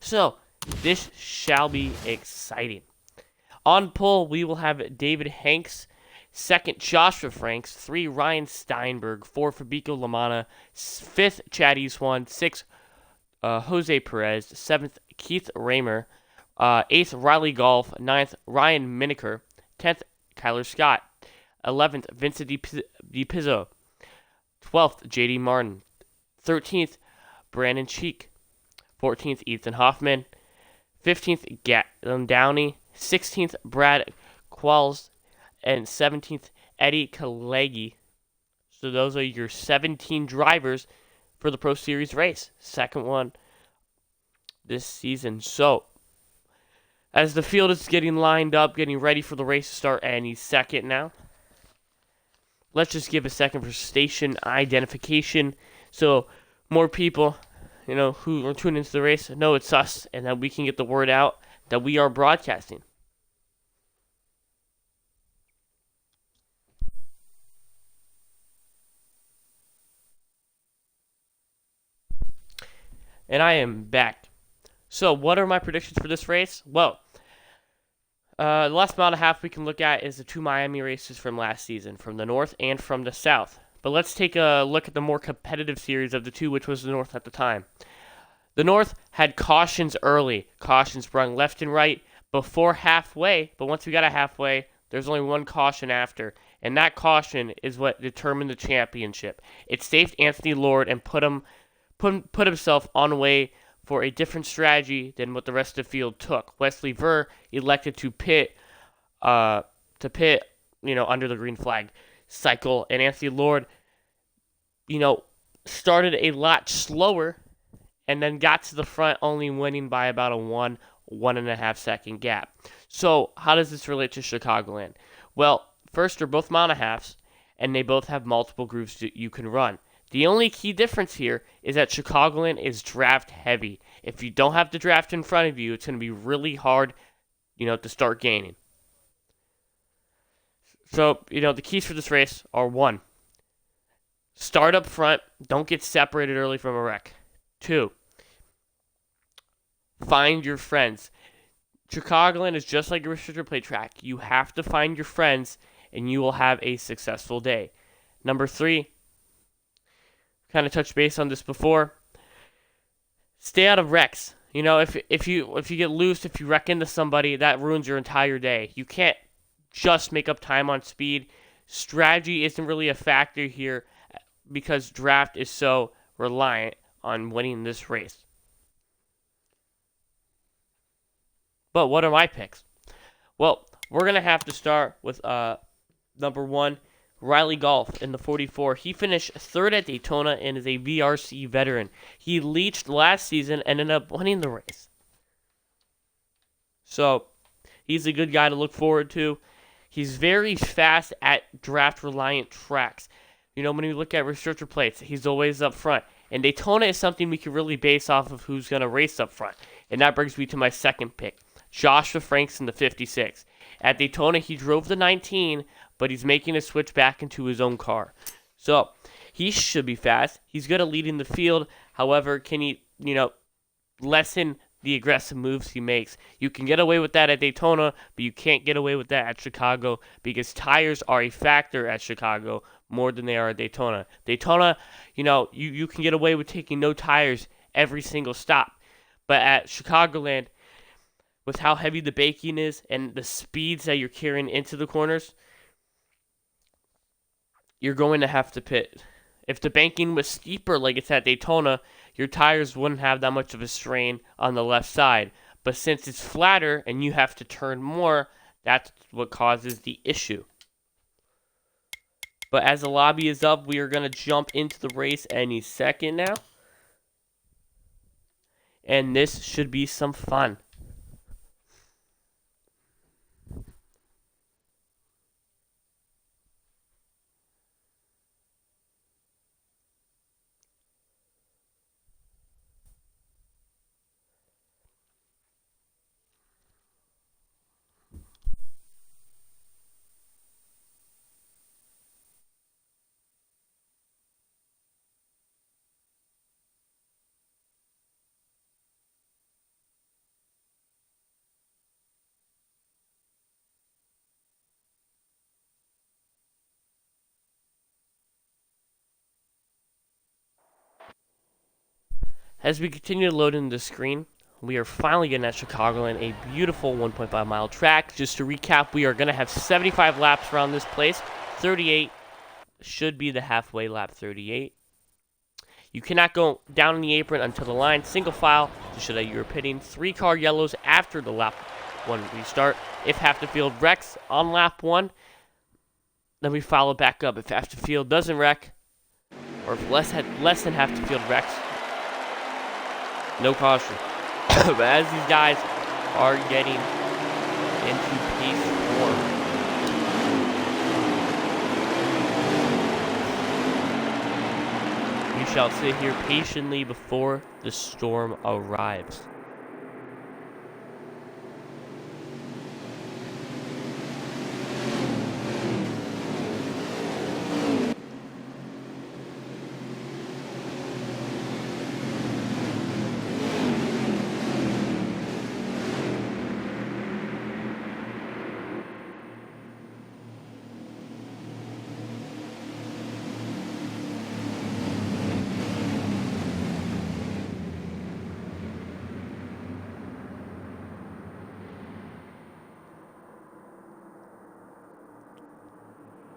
So, this shall be exciting. On pole, we will have David Hanks. Second, Joshua Franks. 3, Ryan Steinberg. 4, Fabico Lamana. 5th, Chad Eastwan. 6th, Jose Perez. 7th, Keith Raymer. 8th, Riley Golf. 9th, Ryan Miniker. 10th, Kyler Scott. 11th, Vincent DiPizzo. 12th, JD Martin. 13th, Brandon Cheek. 14th, Ethan Hoffman. 15th, Gatlin Downey. 16th, Brad Qualls. And 17th, Eddie Kalegi. So those are your 17 drivers for the Pro Series race. Second one this season. So, as the field is getting lined up, getting ready for the race to start any second now, let's just give a second for station identification so more people, who are tuning into the race know it's us and that we can get the word out that we are broadcasting. And I am back. So, what are my predictions for this race? Well, the last mile and a half we can look at is the 2 Miami races from last season, from the north and from the south. But let's take a look at the more competitive series of the two, which was the north at the time. The north had cautions early. Cautions sprung left and right before halfway, but once we got to halfway, there's only one caution after. And that caution is what determined the championship. It saved Anthony Lord and put himself on the way for a different strategy than what the rest of the field took. Wesley Ver elected to pit, under the green flag cycle, and Anthony Lord, started a lot slower and then got to the front, only winning by about a 1.5 second gap. So how does this relate to Chicagoland? Well, first, they're both mile and a halves, and they both have multiple grooves that you can run. The only key difference here is that Chicagoland is draft heavy. If you don't have the draft in front of you, it's going to be really hard, to start gaining. So, the keys for this race are 1, start up front, don't get separated early from a wreck. 2, find your friends. Chicagoland is just like a restrictor plate track. You have to find your friends, and you will have a successful day. Number 3, kind of touched base on this before. Stay out of wrecks. If you get loose, if you wreck into somebody, that ruins your entire day. You can't just make up time on speed. Strategy isn't really a factor here because draft is so reliant on winning this race. But what are my picks? Well, we're going to have to start with number 1, Riley Golf in the 44. He finished 3rd at Daytona and is a VRC veteran. He leached last season and ended up winning the race. So, he's a good guy to look forward to. He's very fast at draft-reliant tracks. When you look at restrictor plates, he's always up front. And Daytona is something we can really base off of who's going to race up front. And that brings me to my second pick, Joshua Franks in the 56. At Daytona, he drove the 19, but he's making a switch back into his own car. So, he should be fast. He's good at leading the field. However, can he, lessen the aggressive moves he makes? You can get away with that at Daytona, but you can't get away with that at Chicago because tires are a factor at Chicago more than they are at Daytona. Daytona, you can get away with taking no tires every single stop. But at Chicagoland, with how heavy the baking is and the speeds that you're carrying into the corners, you're going to have to pit. If the banking was steeper like it's at Daytona, your tires wouldn't have that much of a strain on the left side. But since it's flatter and you have to turn more, that's what causes the issue. But as the lobby is up, we are going to jump into the race any second now. And this should be some fun. As we continue to load in the screen, we are finally getting at Chicagoland, a beautiful 1.5 mile track. Just to recap, we are going to have 75 laps around this place. 38 should be the halfway lap, 38. You cannot go down in the apron until the line. Single file to show that you're pitting. 3-car yellows after the lap 1 restart. If half the field wrecks on lap 1, then we follow back up. If half the field doesn't wreck, or if less than half the field wrecks, no caution. But as these guys are getting into pace form, we shall sit here patiently before the storm arrives.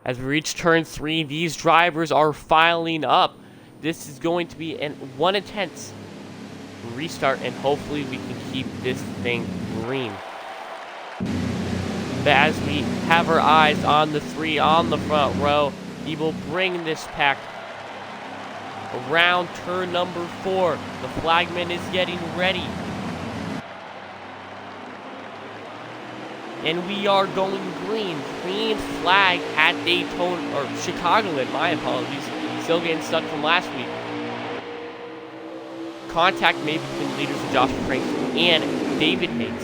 As we reach turn 3, these drivers are filing up. This is going to be one intense restart, and hopefully we can keep this thing green. But as we have our eyes on the 3 on the front row, he will bring this pack around turn number 4. The flagman is getting ready. And we are going green. Green flag at Daytona, or Chicagoland, my apologies. Still getting stuck from last week. Contact made between the leaders of Joshua Franks and David Hanks.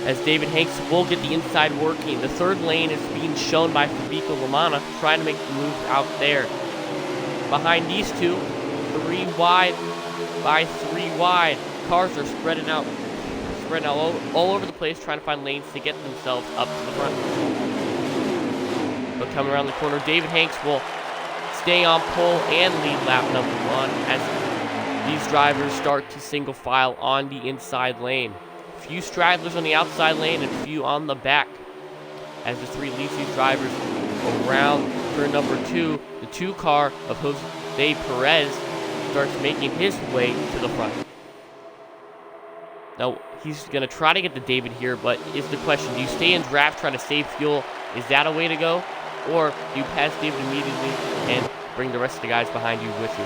As David Hanks will get the inside working. The third lane is being shown by Fabico Lamana, trying to make the move out there. Behind these two, 3 wide by 3 wide. Cars are spreading out all over the place, trying to find lanes to get themselves up to the front. But coming around the corner, David Hanks will stay on pole and lead lap number 1 as these drivers start to single file on the inside lane. Few stragglers on the outside lane and few on the back. As the 3 leads these drivers around turn number 2, the 2 car of Jose Perez starts making his way to the front. Now, he's going to try to get to David here, but is the question, do you stay in draft trying to save fuel? Is that a way to go? Or do you pass David immediately and bring the rest of the guys behind you with you?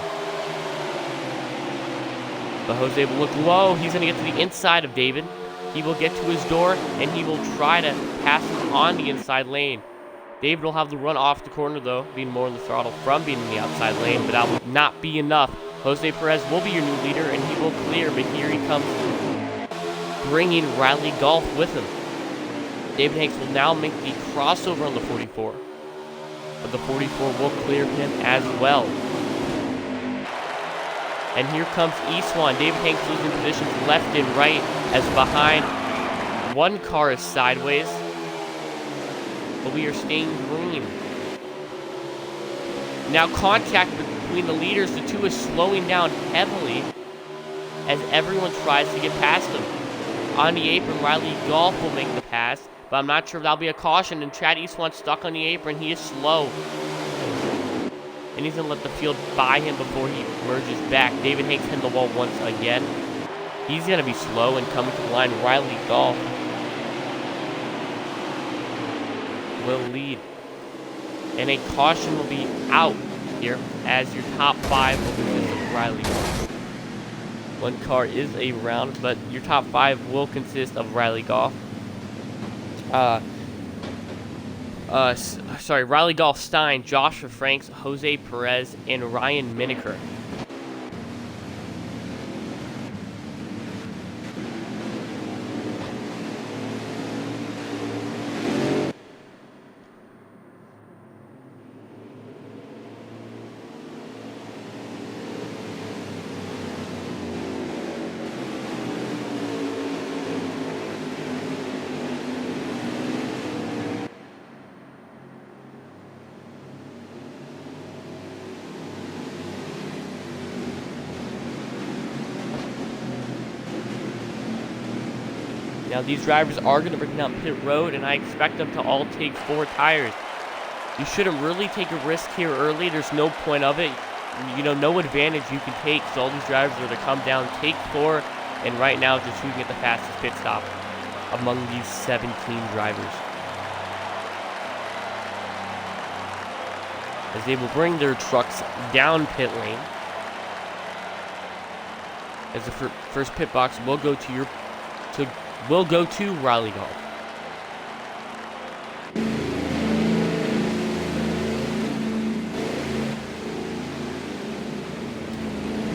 But Jose will look low. He's going to get to the inside of David. He will get to his door, and he will try to pass him on the inside lane. David will have the run off the corner, though, being more in the throttle from being in the outside lane, but that will not be enough. Jose Perez will be your new leader, and he will clear, but here he comes, bringing Riley Golf with him. David Hanks will now make the crossover on the 44, but the 44 will clear him as well. And here comes Eastwan. David Hanks losing positions left and right as behind 1 car is sideways, but we are staying green. Now contact between the leaders, the 2 is slowing down heavily as everyone tries to get past them. On the apron, Riley Golf will make the pass, but I'm not sure if that'll be a caution. And Chad Eastwan's stuck on the apron. He is slow. And he's going to let the field by him before he merges back. David Hanks hitting the wall once again. He's going to be slow and coming to the line. Riley Golf will lead. And a caution will be out here as your top 5 will consist of Riley Golf. 1 car is a round, but your top 5 will consist of Riley Golf. Riley Golf, Stein, Joshua Franks, Jose Perez, and Ryan Miniker. Now these drivers are going to bring down pit road, and I expect them to all take 4 tires. You shouldn't really take a risk here early. There's no point of it. You know, no advantage you can take. So all these drivers are to come down, take 4, and right now just who can get the fastest pit stop among these 17 drivers. As they will bring their trucks down pit lane. As the first pit box will go to Riley Golf.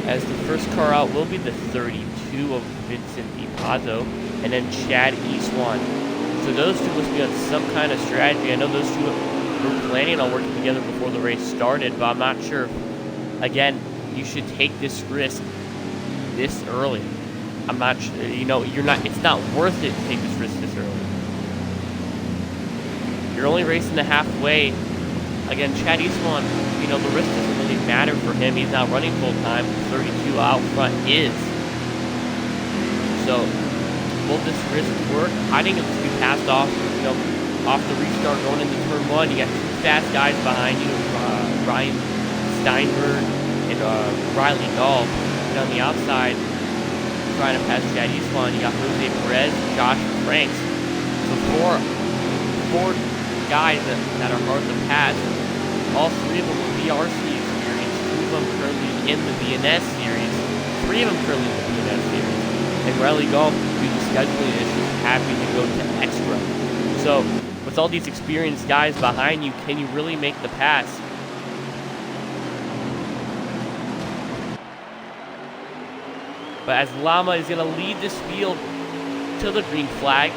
As the first car out will be the 32 of Vincent DiPazzo, and then Chad Eastwan. So those two must be on some kind of strategy. I know those two were planning on working together before the race started, but I'm not sure. Again, you should take this risk this early. I'm not sure, you know, it's not worth it to take this risk this early. You're only racing the halfway. Again, Chad Eastwan, you know, the risk doesn't really matter for him. He's not running full time. 32 out front is. So, will this risk work? I think it's to be passed off, you know, off the restart going into turn 1. You got 2 fast guys behind you, Ryan Steinberg and Riley Golf. And on the outside, trying to pass Chad Eastwan, you got Jose Perez, Josh Franks. So four guys that are hard to pass. All 3 of them will be RC experience. 2 of them currently in the BNS series. 3 of them currently in the BNS series. And Riley Golf, due to scheduling issues, happy to go to XTRA. So, with all these experienced guys behind you, can you really make the pass? But as Lama is going to lead this field to the green flag,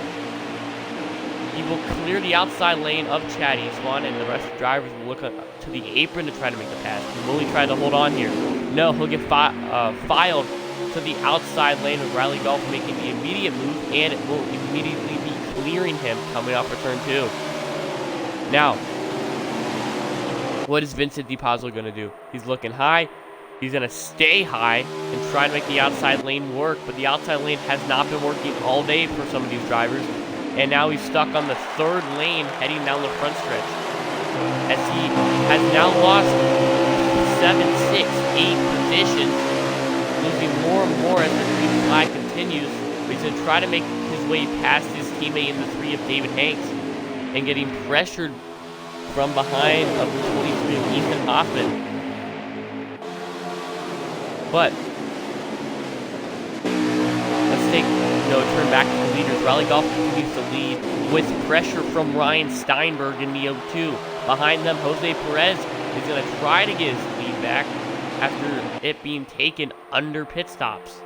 he will clear the outside lane of Chad Eastwan, and the rest of the drivers will look to the apron to try to make the pass. He will only try to hold on here. No, he'll get filed to the outside lane with Riley Golf making the immediate move, and it will immediately be clearing him coming off of turn 2. Now, what is Vincent DiPazzo going to do? He's looking high. He's going to stay high and try to make the outside lane work, but the outside lane has not been working all day for some of these drivers. And now he's stuck on the 3rd lane heading down the front stretch. As he has now lost 7, 6, 8 positions, losing more and more as the green flag continues. But he's going to try to make his way past his teammate in the 3 of David Hanks and getting pressured from behind of the 23 of Ethan Hoffman. But let's take turn back to the leaders. Riley Golf continues to lead with pressure from Ryan Steinberg in the 02. Behind them, Jose Perez is going to try to get his lead back after it being taken under pit stops.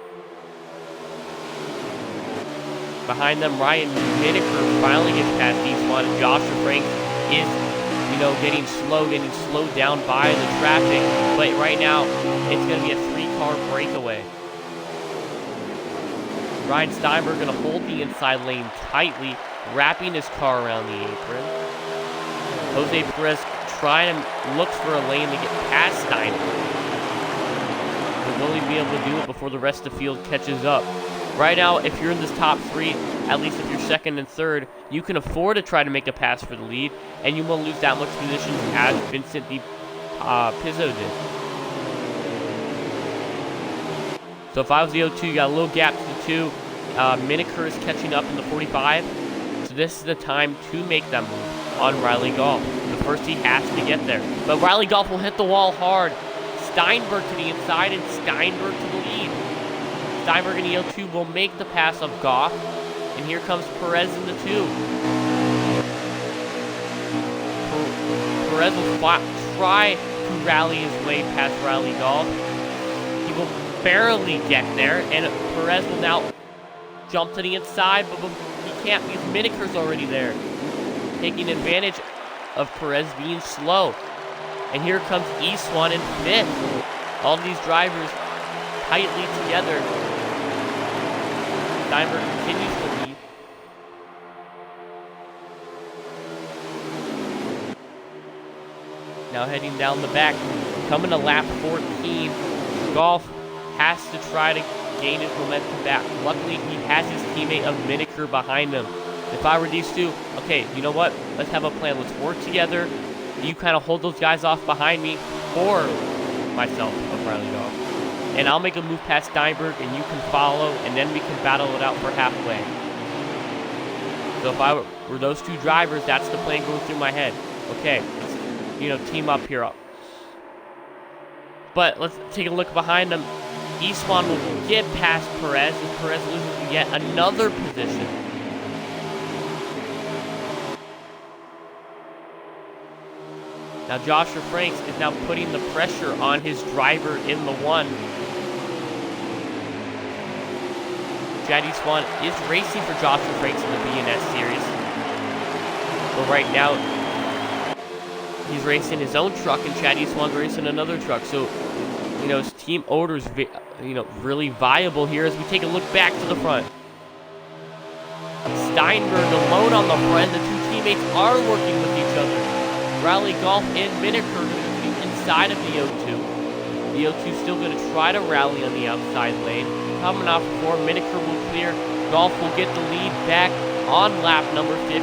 Behind them, Ryan Miniker finally gets past Eastwan, and Joshua Franks is, getting slowed down by the traffic. But right now, it's going to be a 3-car breakaway. Ryan Steinberg going to hold the inside lane tightly, wrapping his car around the apron. Jose Perez looks for a lane to get past Steinberg. Will he be able to do it before the rest of the field catches up? Right now, if you're in this top 3, at least if you're 2nd and 3rd, you can afford to try to make a pass for the lead, and you won't lose that much position as Vincent DiPazzo did. So if I was the 02, you got a little gap to the 2. Miniker is catching up in the 45. So this is the time to make that move on Riley Golf. But first he has to get there. But Riley Golf will hit the wall hard. Steinberg to the inside and Steinberg to the lead. Steinberg in the 02 will make the pass of Goff. And here comes Perez in the 2. Perez will try to rally his way past Riley Golf. He will barely get there, and Perez will now jump to the inside, but he can't because Miniker's already there, taking advantage of Perez being slow. And here comes Eastwan in 5th. All these drivers tightly together. Steinberg continues to lead. Now heading down the back, coming to lap 14, Golf has to try to gain his momentum back. Luckily, he has his teammate of Miniker behind him. If I were these two, okay, you know what? Let's have a plan. Let's work together. You kind of hold those guys off behind me for myself of Riley Golf. And I'll make a move past Steinberg, and you can follow, and then we can battle it out for halfway. So if I were those two drivers, that's the plan going through my head. Okay, let's, team up here. But let's take a look behind him. Iswan will get past Perez, as Perez loses yet another position. Now Joshua Franks is now putting the pressure on his driver in the one. Chad Iswan is racing for Joshua Franks in the B&S series. But right now, he's racing his own truck, and Chad Iswan's racing another truck. So, his team order is, really viable here as we take a look back to the front. Steinberg alone on the front. The two teammates are working with each other. Rally Golf and Miniker moving inside of the O2. The O2 is still going to try to rally on the outside lane. Coming off 4, Miniker will clear. Golf will get the lead back on lap number 15.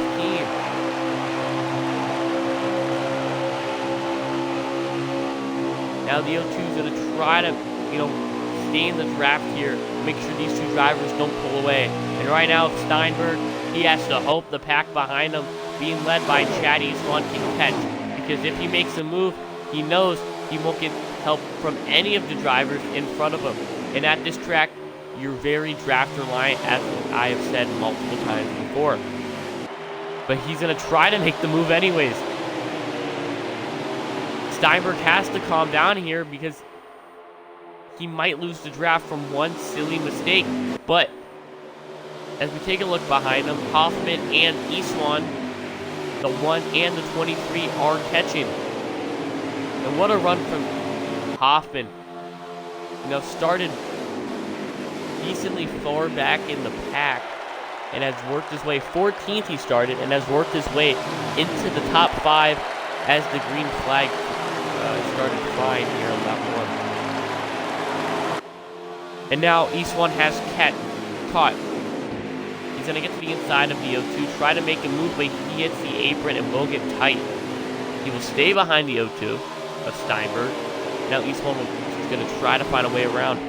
Now the O2 is going to try to, stay in the draft here. Make sure these two drivers don't pull away. And right now, Steinberg, he has to hope the pack behind him, being led by Chad Iswan, can catch. Because if he makes a move, he knows he won't get help from any of the drivers in front of him. And at this track, you're very draft reliant, as I have said multiple times before. But he's going to try to make the move anyways. Steinberg has to calm down here because he might lose the draft from one silly mistake. But as we take a look behind him, Hoffman and Iswan, the 1 and the 23, are catching. And what a run from Hoffman. Started decently far back in the pack and has worked his way, 14th he started, and has worked his way into the top 5 as the green flag started flying here on lap 1. And now Iswan has caught. He's going to get to the inside of the O2, try to make a move, but he hits the apron and will get tight. He will stay behind the O2 of Steinberg. Now Iswan is going to try to find a way around.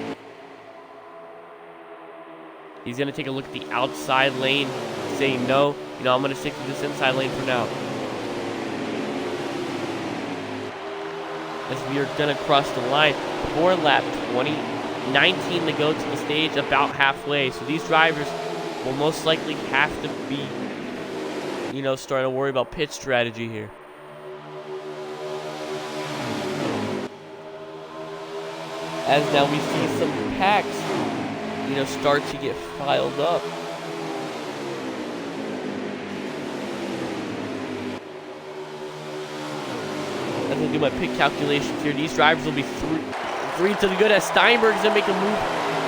He's going to take a look at the outside lane, saying no, I'm going to stick to this inside lane for now. As we are going to cross the line for lap 20, 19 to go to the stage, about halfway. So these drivers will most likely have to be, starting to worry about pit strategy here. As now we see some packs, start to get filed up. As I do my pit calculations here, these drivers will be three to the good, as Steinberg's going to make a move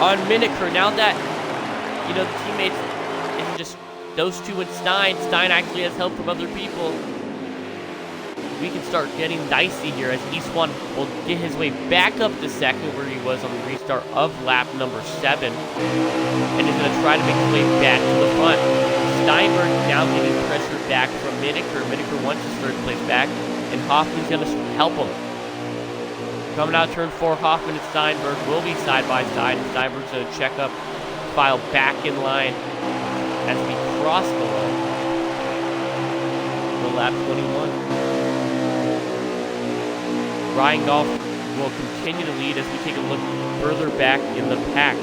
on Miniker. Now that, the teammates, it's just those two and Stein actually has help from other people. We can start getting dicey here as Iswan will get his way back up to second where he was on the restart of lap number 7. And he's going to try to make his way back to the front. Steinberg now getting pressure back from Miniker. Miniker wants his third place back, and Hoffman's going to help him. Coming out turn 4, Hoffman and Steinberg will be side by side. Steinberg's going to check up, file back in line as we cross the line for lap 21. Ryan Golf will continue to lead as we take a look further back in the pack.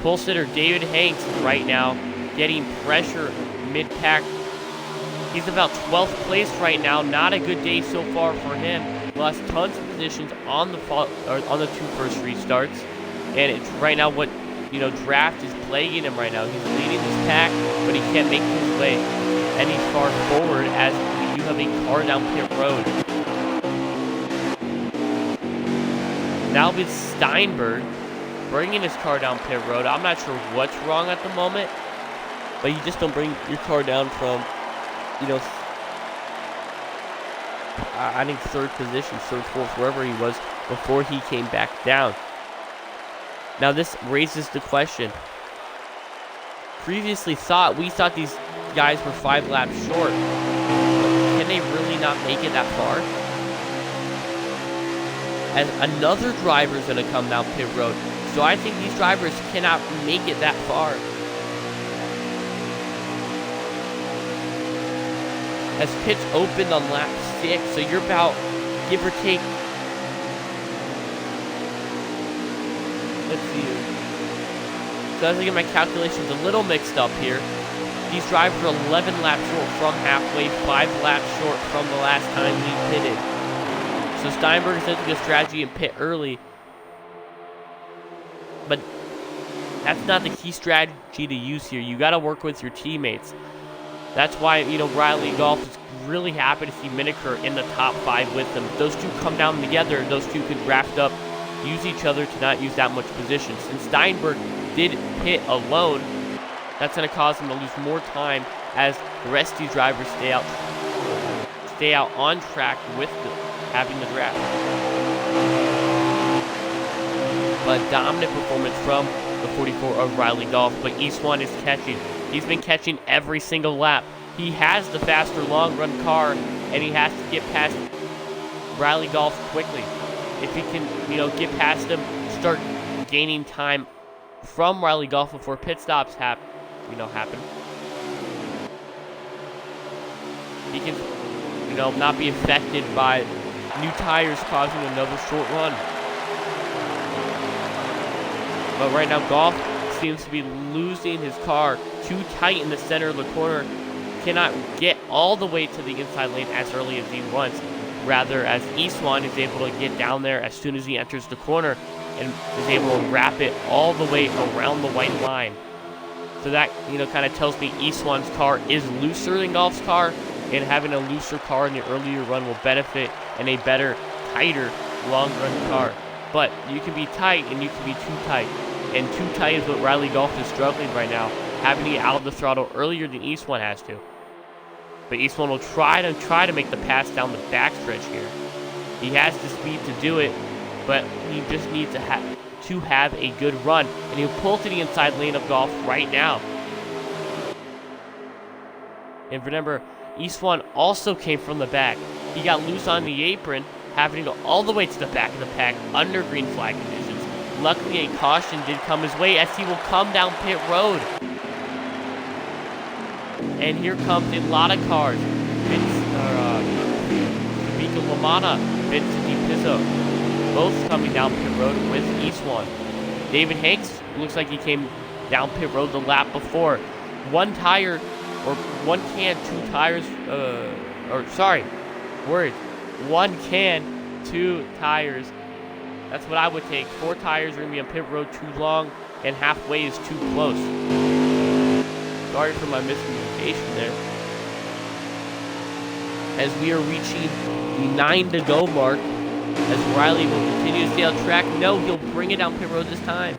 Pole sitter David Hanks right now getting pressure mid-pack. He's about 12th place right now. Not a good day so far for him. Lost tons of positions on the two first restarts, and it's right now what draft is plaguing him right now. He's leading this pack, but he can't make his way any far forward as we do have a car down pit road. Now with Steinberg bringing his car down pit road. I'm not sure what's wrong at the moment, but you just don't bring your car down from, I think third position, third, fourth, wherever he was before he came back down. Now this raises the question. Previously we thought these guys were 5 laps short. But can they really not make it that far? As another driver is going to come down pit road. So I think these drivers cannot make it that far. As pits opened on lap 6, so you're about, give or take, let's see. So as I get my calculations a little mixed up here, these drivers are 11 laps short from halfway, 5 laps short from the last time we pitted. So Steinberg is taking a strategy and pit early, but that's not the key strategy to use here. You got to work with your teammates. That's why, Riley Golf is really happy to see Miniker in the top 5 with them. Those two come down together, those two could raft up, use each other to not use that much position. Since Steinberg did pit alone, that's going to cause him to lose more time as the rest of these drivers stay out on track with having the draft. But dominant performance from the 44 of Riley Golf, but Eastwan is catching. He's been catching every single lap. He has the faster long run car, and he has to get past Riley Golf quickly. If he can, get past him, start gaining time from Riley Golf before pit stops happen. He can, not be affected by new tires causing another short run. But right now, Golf seems to be losing his car too tight in the center of the corner. Cannot get all the way to the inside lane as early as he wants. Rather, as Eastwan is able to get down there as soon as he enters the corner and is able to wrap it all the way around the white line. So that, kind of tells me Eastwan's car is looser than Golf's car, and having a looser car in the earlier run will benefit in a better, tighter, long run car. But you can be tight and you can be too tight. And too tight is what Riley Golf is struggling right now, having to get out of the throttle earlier than Eastwan has to. But Eastwan will try to make the pass down the backstretch here. He has the speed to do it, but he just needs to have a good run, and he'll pull to the inside lane of Golf right now. And remember, Eastwan also came from the back. He got loose on the apron, having to go all the way to the back of the pack under green flag conditions. Luckily, a caution did come his way as he will come down pit road. And here comes a lot of cars. Fabio Lamana, Vincent DiPizzo, both coming down pit road with Eastwan. David Hanks looks like he came down pit road the lap before. One tire, or one can, 2 tires, one can, 2 tires. That's what I would take. 4 tires are going to be on pit road too long, and halfway is too close. Sorry for my miscommunication there. As we are reaching the 9 to go mark, as Riley will continue to stay on track. No, he'll bring it down pit road this time.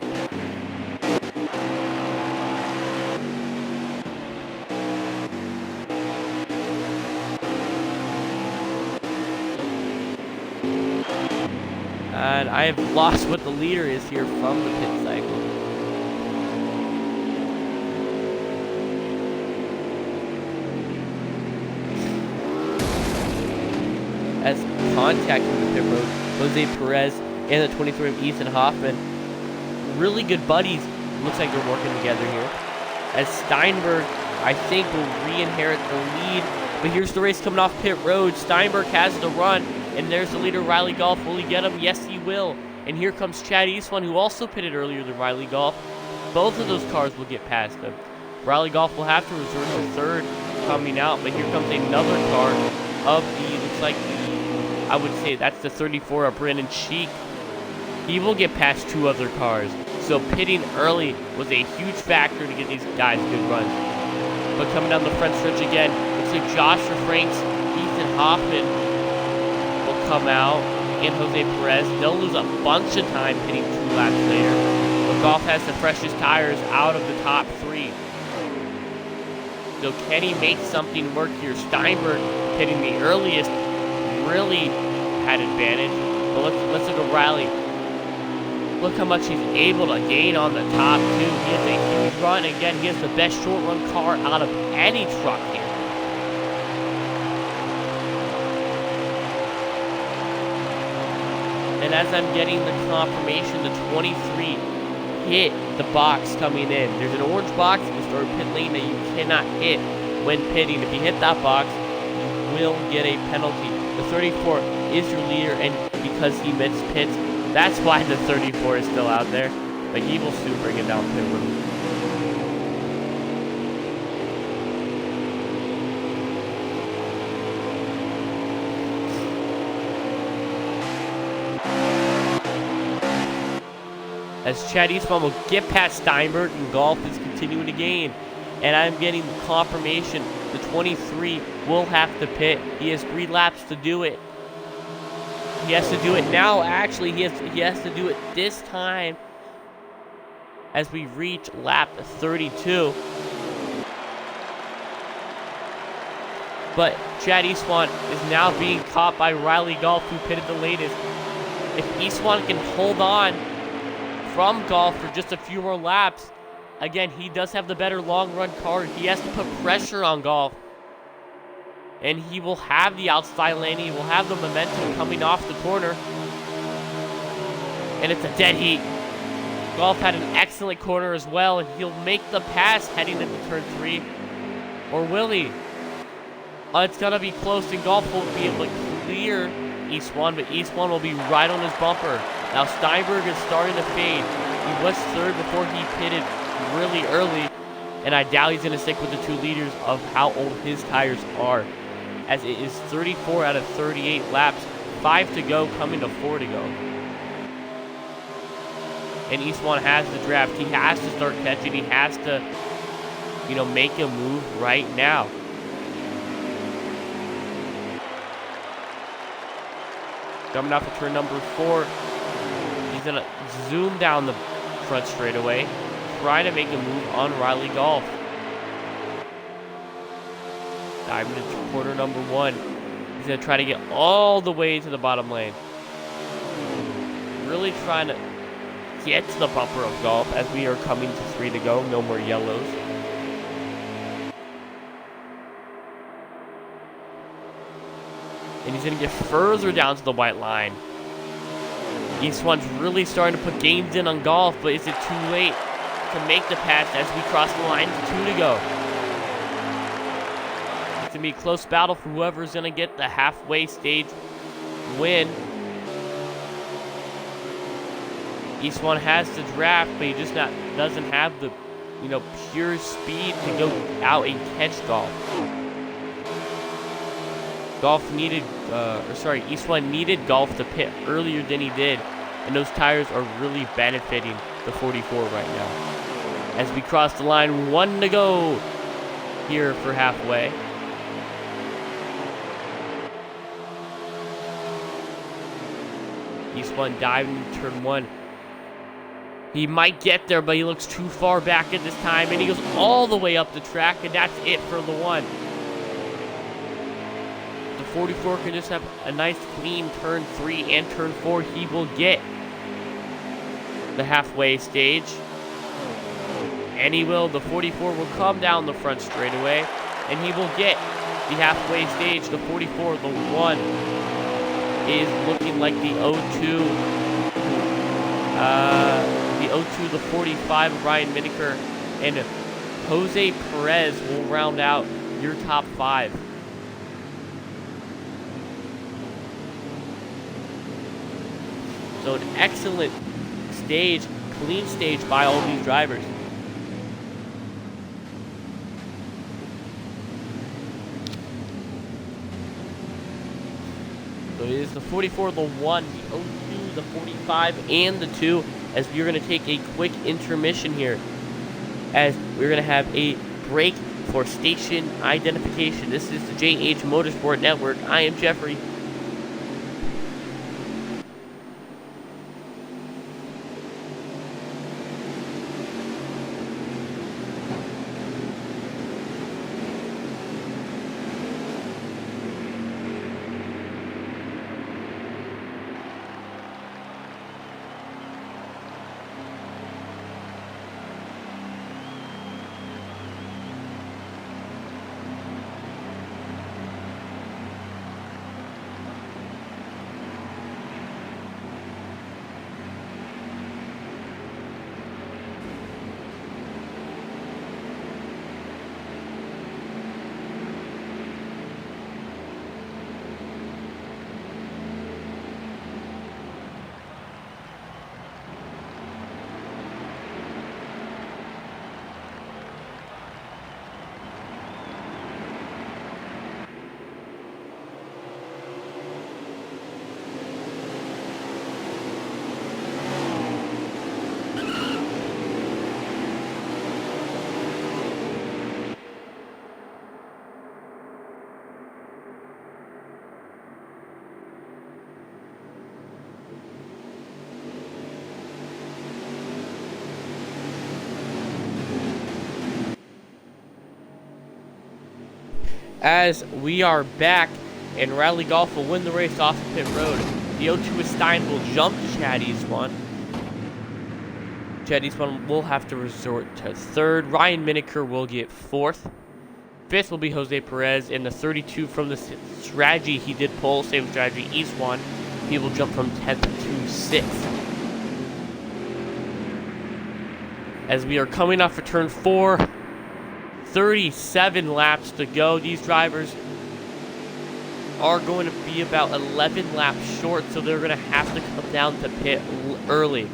And I have lost what the leader is here from the pit cycle. As contact with the pit road, Jose Perez and the 23 of Ethan Hoffman, really good buddies. Looks like they're working together here. As Steinberg, I think, will re-inherit the lead. But here's the race coming off pit road. Steinberg has the run, and there's the leader, Riley Golf. Will he get him? Yes, he will. And here comes Chad Eastwan, who also pitted earlier than Riley Golf. Both of those cars will get past him. Riley Golf will have to reserve the third coming out, but here comes another car of the, looks like I would say that's the 34 of Brandon Cheek. He will get past 2 other cars. So pitting early was a huge factor to get these guys good runs. But coming down the front stretch again, looks like Joshua Franks, Ethan Hoffman will come out, and Jose Perez. They'll lose a bunch of time pitting 2 laps later. But Golf has the freshest tires out of the top 3. So can he make something work here? Steinberg pitting the earliest really had advantage. But let's look at Riley. Look how much he's able to gain on the top, too. He has a huge run. Again, he has the best short run car out of any truck here. And as I'm getting the confirmation, the 23 hit the box coming in. There's an orange box in the start pit lane that you cannot hit when pitting. If you hit that box, you will get a penalty. The 34 is your leader, and because he missed pits, that's why the 34 is still out there. But he will soon bring it down pit road. As Chad Eastman will get past Steinberg, and Golf is continuing to gain. And I'm getting the confirmation the 23 will have to pit. He has 3 laps to do it. He has to do it now. Actually, he has to do it this time as we reach lap 32. But Chad Eastman is now being caught by Riley Golf, who pitted the latest. If Eastman can hold on from Golf for just a few more laps, again, he does have the better long run car. He has to put pressure on Golf. And he will have the outside landing. He will have the momentum coming off the corner. And it's a dead heat. Golf had an excellent corner as well, and he'll make the pass heading into turn 3. Or will he? It's going to be close, and Golf won't be able to clear Eastman, but Eastman will be right on his bumper. Now Steinberg is starting to fade. He was third before he pitted really early, and I doubt he's going to stick with the 2 leaders of how old his tires are, as it is 34 out of 38 laps, 5 to go, coming to 4 to go. And Eastman has the draft. He has to start catching. He has to, make a move right now. Coming off of turn number 4, he's going to zoom down the front straightaway, trying to make a move on Riley Golf. Diving into corner number 1. He's going to try to get all the way to the bottom lane. Really trying to get to the bumper of Golf as we are coming to 3 to go. No more yellows. And he's going to get further down to the white line. Eastman's really starting to put gains in on Golf, but is it too late to make the pass as we cross the line to 2 to go? It's going to be a close battle for whoever's going to get the halfway stage win. Eastman has the draft, but he just doesn't have the, pure speed to go out and catch Golf. Eastman needed Golf to pit earlier than he did, and those tires are really benefiting the 44 right now. As we cross the line, 1 to go here for halfway. Eastman diving into turn 1. He might get there, but he looks too far back at this time, and he goes all the way up the track, and that's it for the 1. 44 can just have a nice clean turn 3 and turn 4. He will get the halfway stage, and he will. The 44 will come down the front straightaway, and he will get the halfway stage. The 44, the 1, is looking like the 02. The 45 of Ryan Miniker, and Jose Perez will round out your top 5. So an excellent stage, clean stage by all these drivers. So it is the 44, the 1, the 02, the 45, and the 2, as we're going to take a quick intermission here, as we're going to have a break for station identification. This is the JH Motorsport Network. I am Jeffrey. as we are back, and Riley Golf will win the race off of pit road. The 0-2 with Stein will jump Chad Eastwan. Chad Eastwan will have to resort to third. Ryan Miniker will get fourth. Fifth will be Jose Perez, and the 32 from the strategy he did pull, same strategy, Eastwan, he will jump from 10th to 6th. As we are coming off of turn 4, 37 laps to go. These drivers are going to be about 11 laps short, so they're going to have to come down to pit early.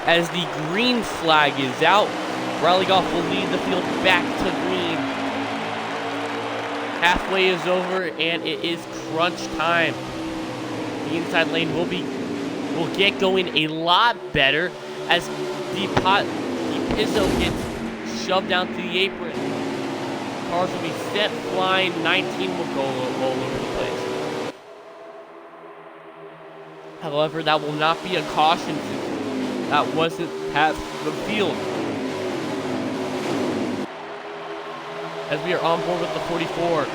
As the green flag is out, Riley Golf will lead the field back to green. Halfway is over, and it is crunch time. The inside lane will get going a lot better as the Pizzo gets shoved down to the apron. Cars will be set flying. 19 will go all over the place. However, that will not be a caution since that wasn't past the field. As we are on board with the 44.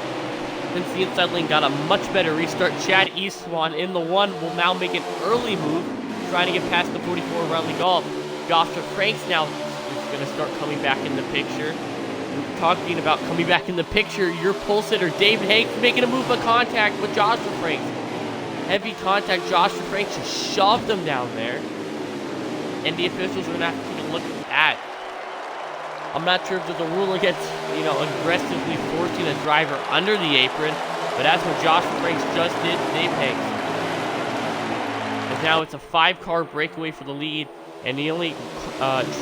Since the inside lane got a much better restart, Chad Eastwan in the 1 will now make an early move, trying to get past the 44 Riley Golf. Joshua Franks now is going to start coming back in the picture. Talking about coming back in the picture, your pole sitter David Hanks making a move of contact with Joshua Franks. Heavy contact, Joshua Franks just shoved him down there. And the officials are going to have to take a look at that. I'm not sure if there's a rule against, aggressively forcing a driver under the apron, but that's what Joshua Franks just did to Dave Hanks. And now it's a 5-car breakaway for the lead, and the only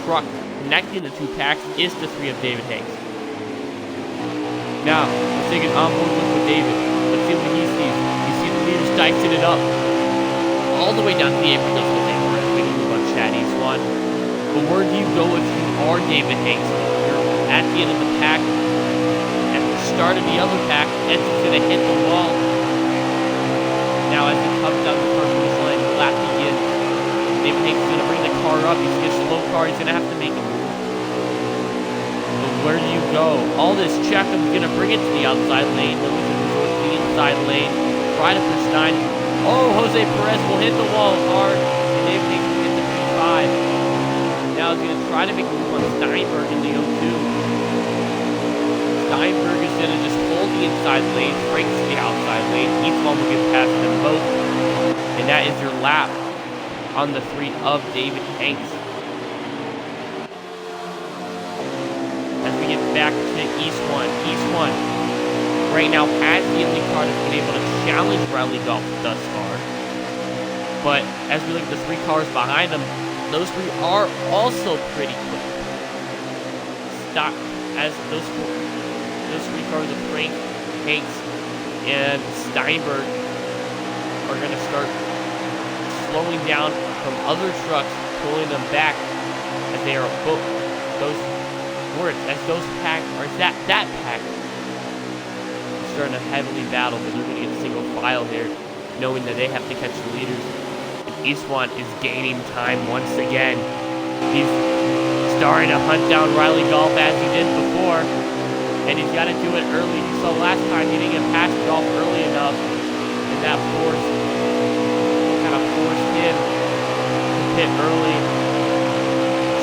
truck connecting the 2 packs is the 3 of David Hanks. Now, let's take an on-board look with David. Let's see what he sees. You see the leaders dicing it up all the way down to the apron. That's what they were making a move on Chad Eastwan. But where do you go if you are David Hanks? You're at the end of the pack. At the start of the other pack, Ed's going to hit the wall. Now as he comes down the first finish line, the lap begins. David Hanks is going to bring the car up. He's going to slow car. He's going to have to make a move. But where do you go? All this check-up is going to bring it to the outside lane. Then we can resort to the inside lane. Try to push 9. Oh, Jose Perez will hit the wall hard. And David Hanks will get the P5. Now he's going to try to make a move on Steinberg in the 0-2. Steinberg is going to just hold the inside lane, Franks to the outside lane. Each one will get past them both. And that is your lap on the 3 of David Hanks. As we get back to Eastwan. Eastwan right now has the only car that's been able to challenge Riley Golf thus far. But as we look at the 3 cars behind them, those 3 are also pretty quick. Stop as those 3 cars of Frank, Hanks, and Steinberg are going to start slowing down from other trucks, pulling them back as they are both that pack is starting to heavily battle, but they're going to get single file here, knowing that they have to catch the leaders. Eastwan is gaining time once again. He's starting to hunt down Riley Golf as he did before, and he's got to do it early. You saw last time he didn't get past Golf early enough, and that kind of forced him to pit early,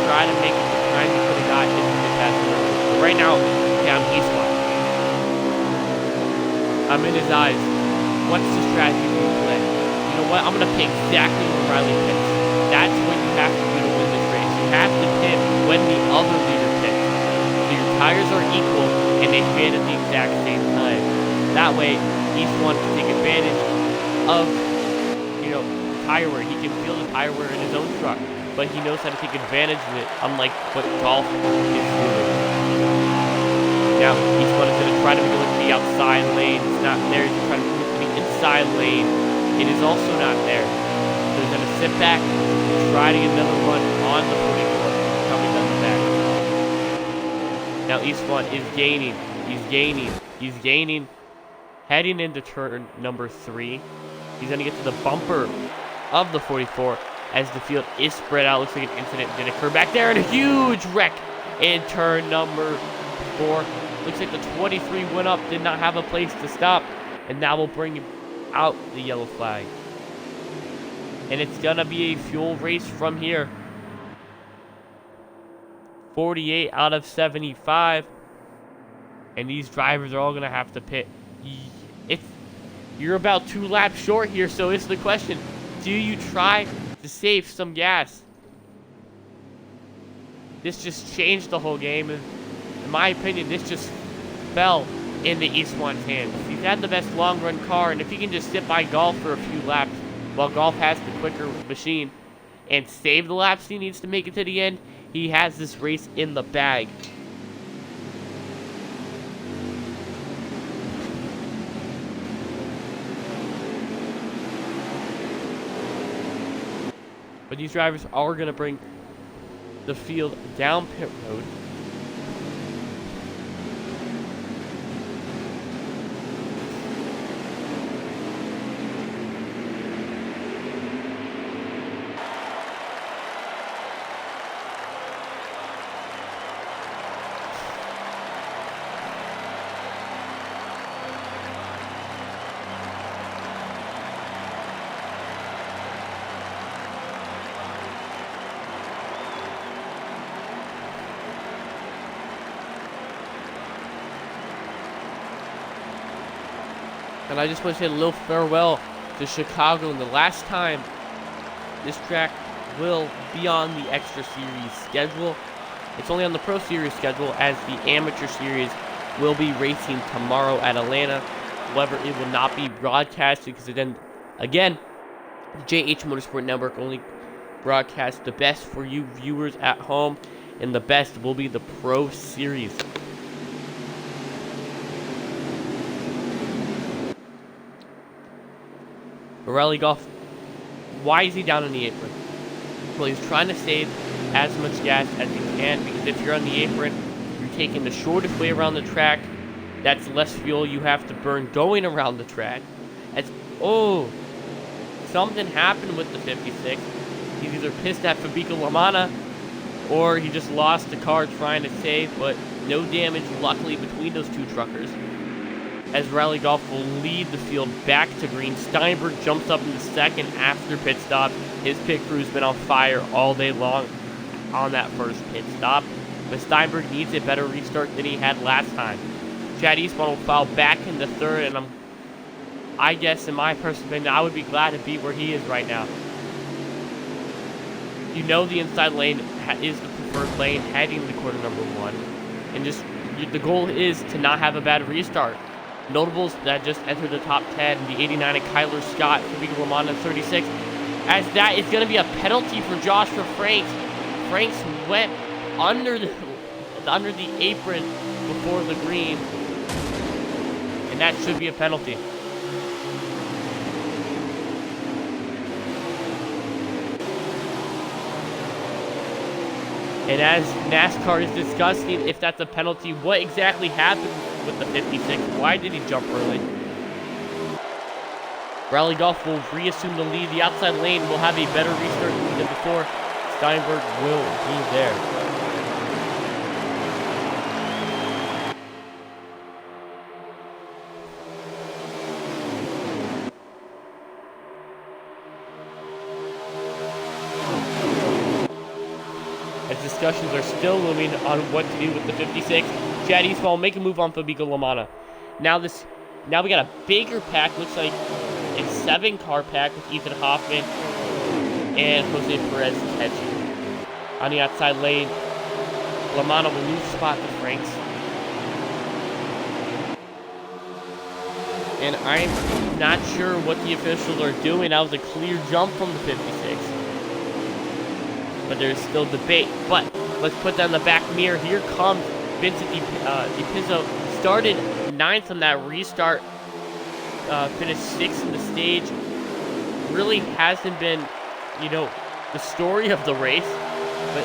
try to make it the time he could have got his to get past him early. But right now, down Eastwan. I'm in his eyes. What's the strategy we play? You know what? I'm going to pit exactly where Riley pits. That's what you have to do to win this race. You have to pit when the other leader pits. So your tires are equal and they fit at the exact same time. That way, Eastwan can take advantage of, tire wear. He can feel the tire wear in his own truck, but he knows how to take advantage of it, unlike what Golf is doing. Now, Eastwan is going to try to make a look at the outside lane. It's not there. He's trying to move to the inside lane. It is also not there. So he's going to sit back and try to get another run on the 44. Coming down the back. Now Eastwan is gaining. He's gaining. Heading into turn number 3. He's going to get to the bumper of the 44. as the field is spread out. Looks like an incident did occur back there, and a huge wreck in turn number 4. Looks like the 23 went up, did not have a place to stop, and now we'll bring out the yellow flag. And it's gonna be a fuel race from here. 48 out of 75. And these drivers are all gonna have to pit. You're about 2 laps short here, so it's the question. Do you try to save some gas? This just changed the whole game, and in my opinion, this just fell into Eastwan's hands. He's had the best long-run car, and if he can just sit by Golf for a few laps, while Golf has the quicker machine, and save the laps he needs to make it to the end, he has this race in the bag. But these drivers are going to bring the field down pit road. And I just want to say a little farewell to Chicago. And the last time this track will be on the Extra Series schedule. It's only on the Pro Series schedule, as the Amateur Series will be racing tomorrow at Atlanta. However, it will not be broadcasted because then, again, the JH Motorsport Network only broadcasts the best for you viewers at home, and the best will be the Pro Series. Rally Golf, why is he down on the apron? Well, he's trying to save as much gas as he can, because if you're on the apron, you're taking the shortest way around the track. That's less fuel you have to burn going around the track. Something happened with the 56. He's either pissed at Fabico Lamana, or he just lost the car trying to save, but no damage, luckily, between those two truckers. As Rally Golf will lead the field back to green. Steinberg jumps up into second after pit stop. His pit crew's been on fire all day long on that first pit stop. But Steinberg needs a better restart than he had last time. Chad Eastman will foul back into third, and I guess in my personal opinion, I would be glad to be where he is right now. You know the inside lane is the preferred lane heading to corner number 1. And just the goal is to not have a bad restart. Notables that just entered the top 10, the 89 of Kyler Scott, Fabico Lamana 36, as that is going to be a penalty for Joshua Franks. Franks went under the apron before the green, and that should be a penalty. And as NASCAR is discussing if that's a penalty, what exactly happened with the 56? Why did he jump early? Rally Golf will reassume the lead. The outside lane will have a better restart than before. Steinberg will be there. Discussions are still looming on what to do with the 56. Chad Eastman will make a move on Fabico Lamana. Now we got a bigger pack. Looks like a 7-car pack with Ethan Hoffman and Jose Perez catching. On the outside lane, Lamana will lose spot to Franks. And I'm not sure what the officials are doing. That was a clear jump from the 56. But there's still debate. But let's put that in the back mirror. Here comes Vincent DiPizzo. Started 9th on that restart. Finished 6th in the stage. Really hasn't been, the story of the race. But,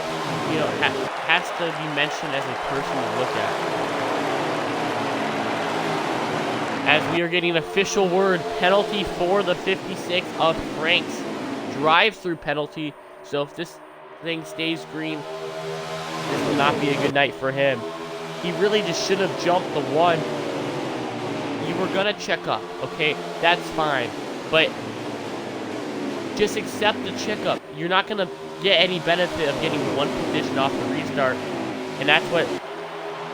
has to be mentioned as a person to look at. As we are getting official word, penalty for the 56 of Franks. drive-through penalty. So if this thing stays green, this will not be a good night for him. He really just should have jumped the 1. You were going to check up, okay? That's fine. But just accept the checkup. You're not going to get any benefit of getting 1 position off the restart. And that's what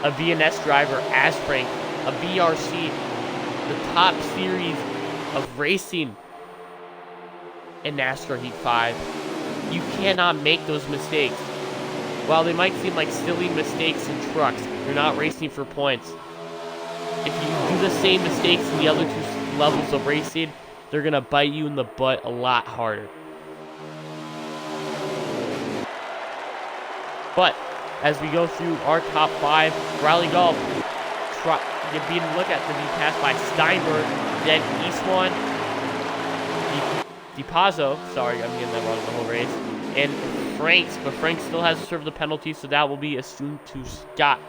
a VNS driver as Frank, a VRC, the top series of racing in NASCAR Heat 5. You cannot make those mistakes. While they might seem like silly mistakes in trucks, you're not racing for points. If you do the same mistakes in the other 2 levels of racing, they're going to bite you in the butt a lot harder. But as we go through our top 5, Riley Golf being looked at to be passed by Steinberg, then Eastwan, DiPazzo, sorry, I'm getting that wrong the whole race, and Franks, but Franks still has to serve the penalty, so that will be assumed to Scott.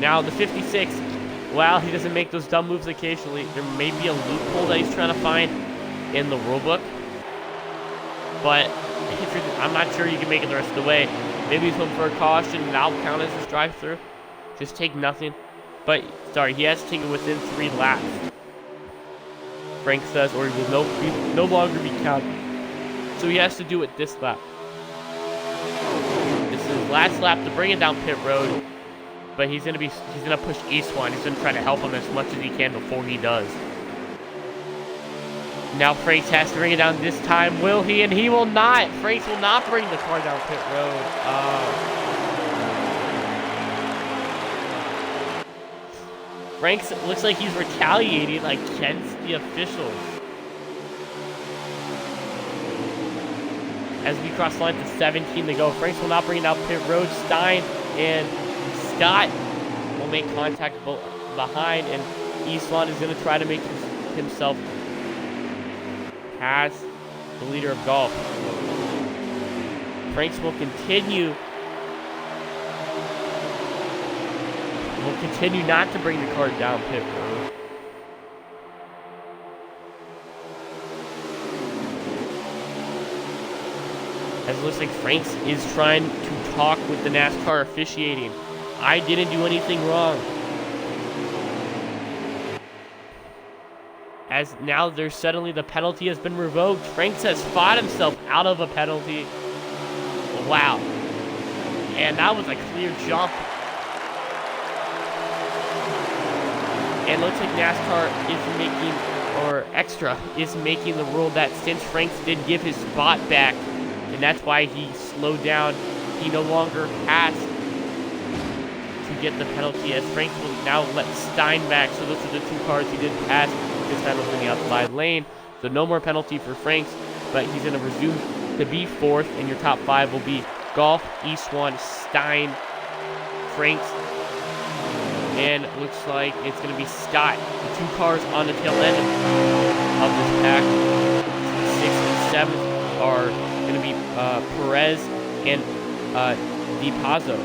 Now the 56, while he doesn't make those dumb moves occasionally, there may be a loophole that he's trying to find in the rulebook, but I'm not sure you can make it the rest of the way. Maybe he's hoping for a caution, and that'll count as his drive-through. Just take nothing. But, sorry, he has to take it within 3 laps. Frank says, or he will no longer be counted. So he has to do it this lap. This is his last lap to bring it down pit road. But he's gonna push Eastwan. He's gonna try to help him as much as he can before he does. Now Franks has to bring it down this time. Will he? And he will not. Franks will not bring the car down pit road. Franks looks like he's retaliating against the officials. As we cross the line to 17 to go. Franks will not bring it down pit road. Stein and Scott will make contact behind, and Eastwan is going to try to make himself past the leader of Golf. Franks will continue not to bring the car down pit road. As it looks like Franks is trying to talk with the NASCAR officiating. I didn't do anything wrong. As now there's suddenly the penalty has been revoked. Franks has fought himself out of a penalty. Wow. And that was a clear jump. And it looks like NASCAR is making, or XTRA is making the rule that since Franks did give his spot back, and that's why he slowed down, he no longer has to get the penalty, as Franks will now let Stein back. So those are the 2 cars he did pass. This time was in the outside lane. So no more penalty for Franks, but he's going to resume to be 4th, and your top 5 will be Golf, Eastwan, Stein, Franks, and it looks like it's going to be Scott. The 2 cars on the tail end of this pack, 6th and 7th, are going to be Perez and DiPazzo.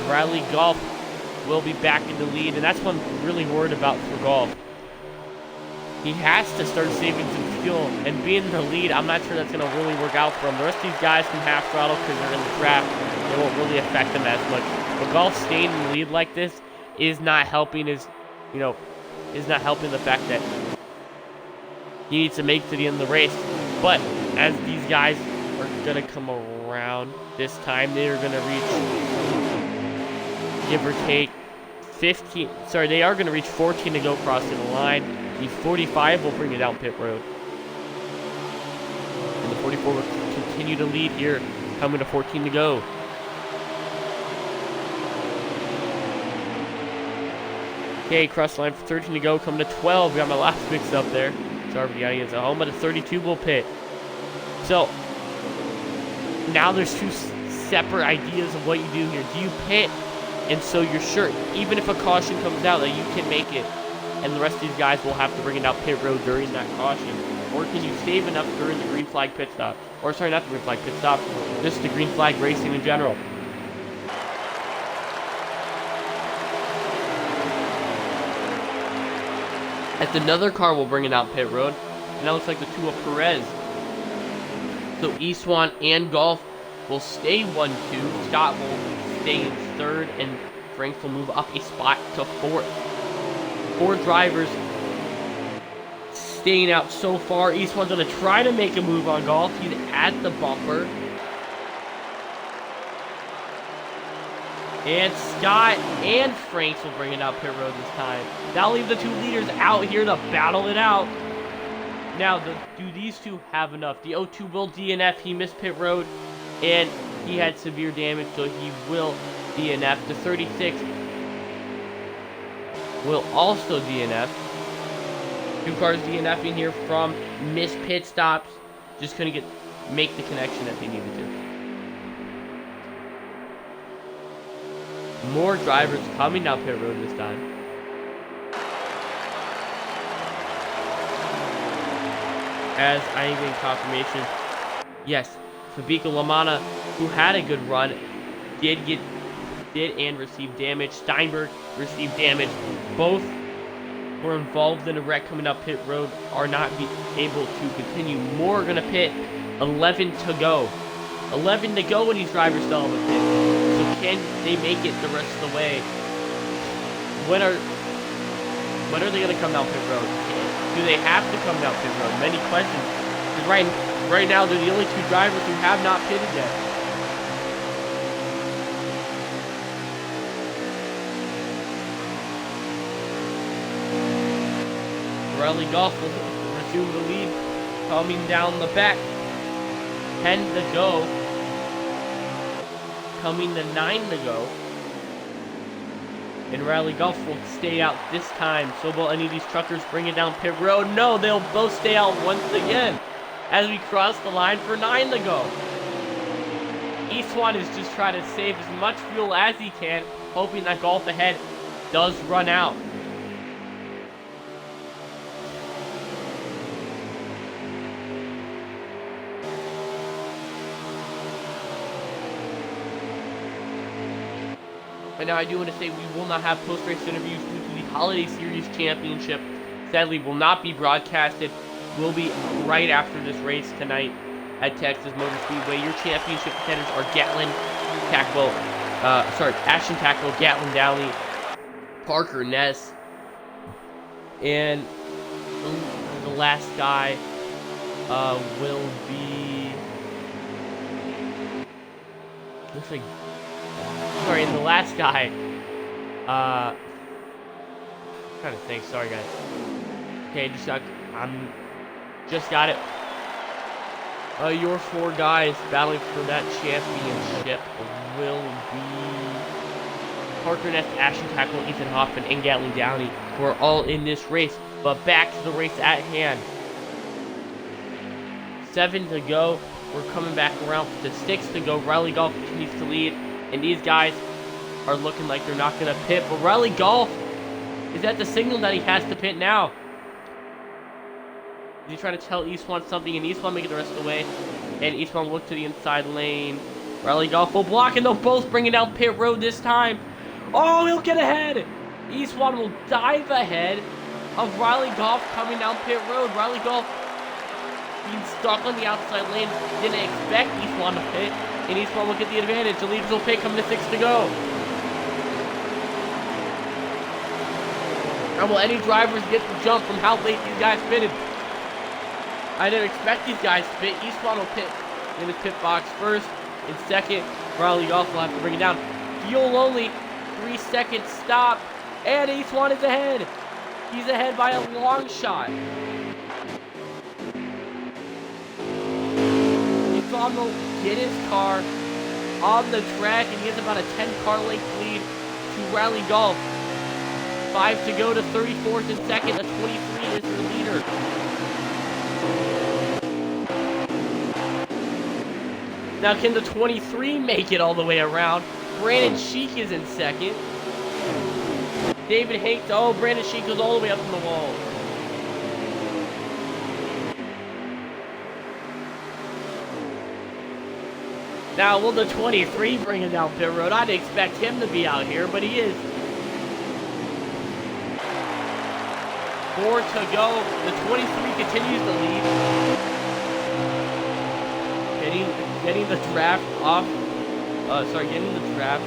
Riley Golf will be back in the lead, and that's what I'm really worried about for Golf. He has to start saving some fuel, and being in the lead, I'm not sure that's going to really work out for him. The rest of these guys can half throttle because they're in the trap. It won't really affect them as much. But Golf staying in the lead like this is not helping is not helping the fact that he needs to make to the end of the race. But as these guys are going to come around this time, they are going to reach, give or take 15, sorry, they are going to reach 14 to go crossing the line. The 45 will bring it down pit road. And the 44 will continue to lead here, coming to 14 to go. Okay, cross the line for 13 to go, coming to 12. Got my last mixed up there. Sorry for the audience at home, but a 32 will pit. So, now there's 2 separate ideas of what you do here. Do you pit? And so you're sure, even if a caution comes out, that you can make it and the rest of these guys will have to bring it out pit road during that caution? Or can you save enough during the green flag pit stop? Or sorry, not the green flag pit stop, just the green flag racing in general. As another car will bring it out pit road, and that looks like the two of Perez. So Eastwan and Golf will stay 1-2. Scott will stay in third, and Franks will move up a spot to fourth. 4 drivers staying out so far. Eastwan's going to try to make a move on Golf. He's at the bumper. And Scott and Franks will bring it out pit road this time. That'll leave the 2 leaders out here to battle it out. Now, do these two have enough? The 02 will DNF. He missed pit road, and he had severe damage, so he will DNF. The 36 will also DNF. 2 cars DNFing here from missed pit stops. Just couldn't make the connection that they needed to. More drivers coming down pit road this time. As I am getting confirmation, yes, Fabico Lamana, who had a good run, did and receive damage. Steinberg received damage. Both were involved in a wreck coming up pit road, are not able to continue. More are going to pit. 11 to go. 11 to go, and these drivers still have a pit. So can they make it the rest of the way? When are they going to come down pit road? Do they have to come down pit road? Many questions. Because right now, they're the only 2 drivers who have not pitted yet. Rally Golf will resume the lead, coming down the back. 10 to go. Coming to 9 to go. And Rally Golf will stay out this time. So will any of these truckers bring it down pit road? No, they'll both stay out once again as we cross the line for 9 to go. Eastwan is just trying to save as much fuel as he can, hoping that Golf ahead does run out. But now I do want to say we will not have post-race interviews due to the Holiday Series Championship. Sadly, will not be broadcasted. Will be right after this race tonight at Texas Motor Speedway. Your championship contenders are Ashton Tackwell, Gatlin Downey, Parker Ness, and the last guy will be. Looks like. Sorry, and the last guy, I'm trying to think, sorry guys. Okay, just got it. Your 4 guys battling for that championship will be Parker Ness, Ashton Tackwell, Ethan Hoffman, and Gatlin Downey, who are all in this race. But back to the race at hand. 7 to go. We're coming back around to 6 to go. Rally Golf continues to lead. And these guys are looking like they're not going to pit. But Rally Golf is at the signal that he has to pit now. He's trying to tell Eastwan something, and Eastwan make it the rest of the way. And Eastwan will look to the inside lane. Rally Golf will block, and they'll both bring it down pit road this time. Oh, he'll get ahead. Eastwan will dive ahead of Rally Golf coming down pit road. Rally Golf being stuck on the outside lane. Didn't expect Eastwan to pit. And Eastwan will get the advantage. The leaders will pit coming to 6 to go. And will any drivers get the jump from how late these guys pitted? I didn't expect these guys to pit. Eastwan will pit in the pit box first. In second, Rally Golf will have to bring it down. Fuel only. 3-second stop. And Eastwan is ahead. He's ahead by a long shot. Eastwan will get his car on the track, and he has about a 10-car length lead to Rally Golf. 5 to go to 34th and second. A 23 is the leader. Now, can the 23 make it all the way around? Brandon Sheik is in second. David Hanks. Oh, Brandon Sheik goes all the way up to the wall. Now, will the 23 bring it down pit road? I'd expect him to be out here, but he is. 4 to go. The 23 continues to lead. Getting the draft off. Getting the draft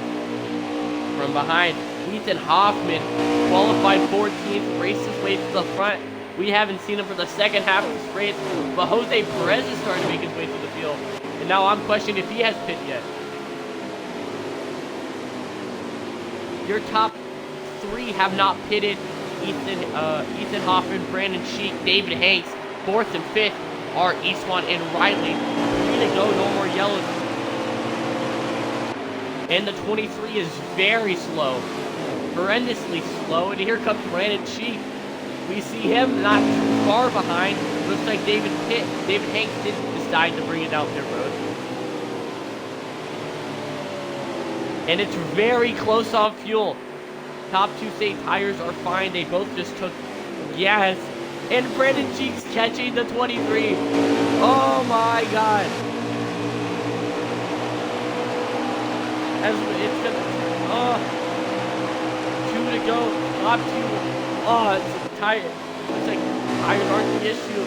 from behind. Ethan Hoffman qualified 14th, raced his way to the front. We haven't seen him for the second half of this race, but Jose Perez is starting to make his way through the field. And now I'm questioning if he has pit yet. Your top 3 have not pitted. Ethan Hoffman, Brandon Sheik, David Hanks. 4th and 5th are Eastwan and Riley. 3 to go, no more yellows. And the 23 is very slow. Horrendously slow. And here comes Brandon Sheik. We see him not too far behind. Looks like David Hanks didn't decide to bring it down pit road. And it's very close on fuel. Top 2 state tires are fine. They both just took gas. And Brandon Sheik's catching the 23. Oh my god. As it's gonna 2 to go. Top 2. Oh, it's tire. Looks like tires aren't the issue.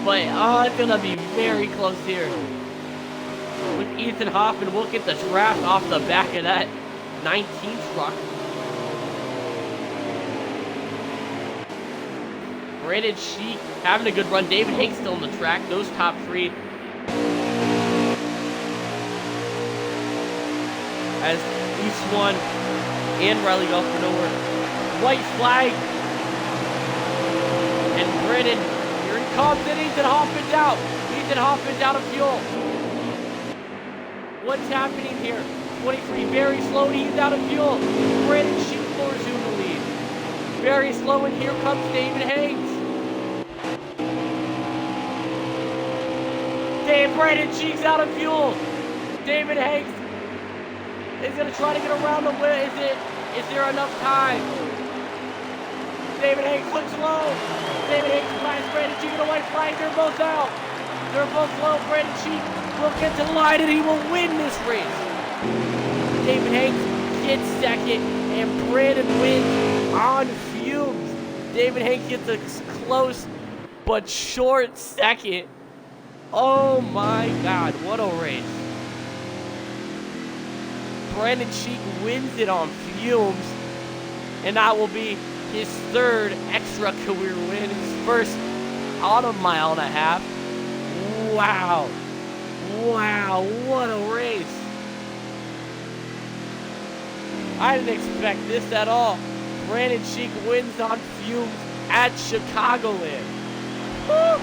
But it's gonna be very close here. With Ethan Hoffman, we'll get the draft off the back of that 19 truck. Brandon Sheik having a good run. David Hanks still on the track. Those top 3. As Eastwan and Riley Golf for nowhere. White flag. And Brandon, here he comes, and Ethan Hoffman's out. Ethan Hoffman's out of fuel. What's happening here? 23 very slow, and he's out of fuel. Brandon Sheik will resume the lead. Very slow, and here comes David Hanks. Brandon Sheik's out of fuel. David Hanks is going to try to get around the wheel. Is there enough time? David Hanks looks low. David Hanks flies Brandon Sheik in a white flag. They're both out. They're both low. Brandon Sheik will get to the line and he will win this race. David Hanks gets second and Brandon wins on fumes. David Hanks gets a close but short second. Oh my god, what a race. Brandon Sheik wins it on fumes, and that will be his 3rd extra career win, his first on a mile and a half. Wow. Wow, what a race. I didn't expect this at all. Brandon Sheik wins on fumes at Chicagoland. Woo!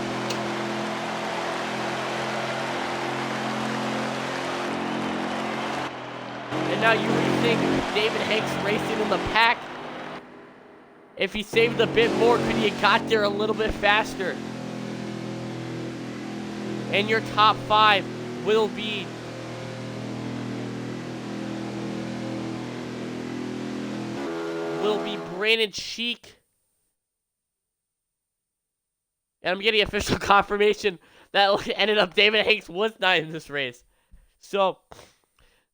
And now you rethink David Hanks racing in the pack. If he saved a bit more, could he have got there a little bit faster? And your top 5 will be Brandon Sheik. And I'm getting official confirmation that ended up David Hanks was not in this race. So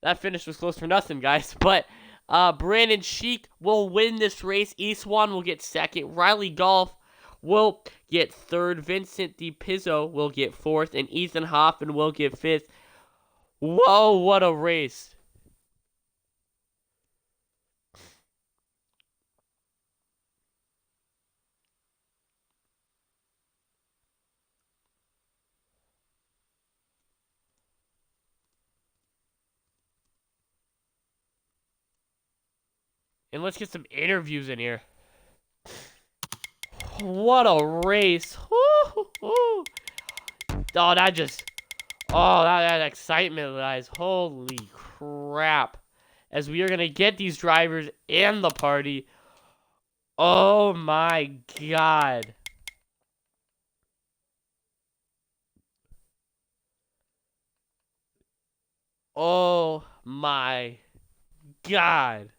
that finish was close for nothing, guys. But Brandon Sheik will win this race. Eastwan will get 2nd. Riley Golf will get 3rd. Vincent DiPizzo will get 4th. And Ethan Hoffman will get 5th. Whoa, what a race. And let's get some interviews in here. What a race. Oh, that excitement, guys. Holy crap. As we are going to get these drivers in the party. Oh, my God. Oh, my God.